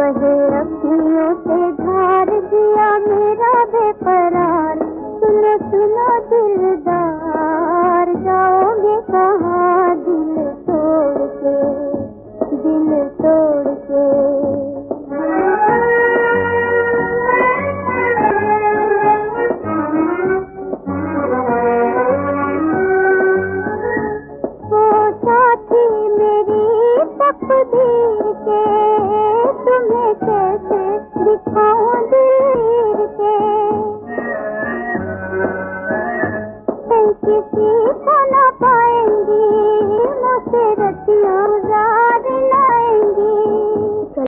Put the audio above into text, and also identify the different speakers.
Speaker 1: बहे अखियों से धार दिया मेरा बेकरार। सुनो सुनो दिलदार, जाओगे कहाँ दिल तोड़ के, दिल तोड़ के। तकदीर के तुम्हें कैसे दिखाऊं दिल के, किसी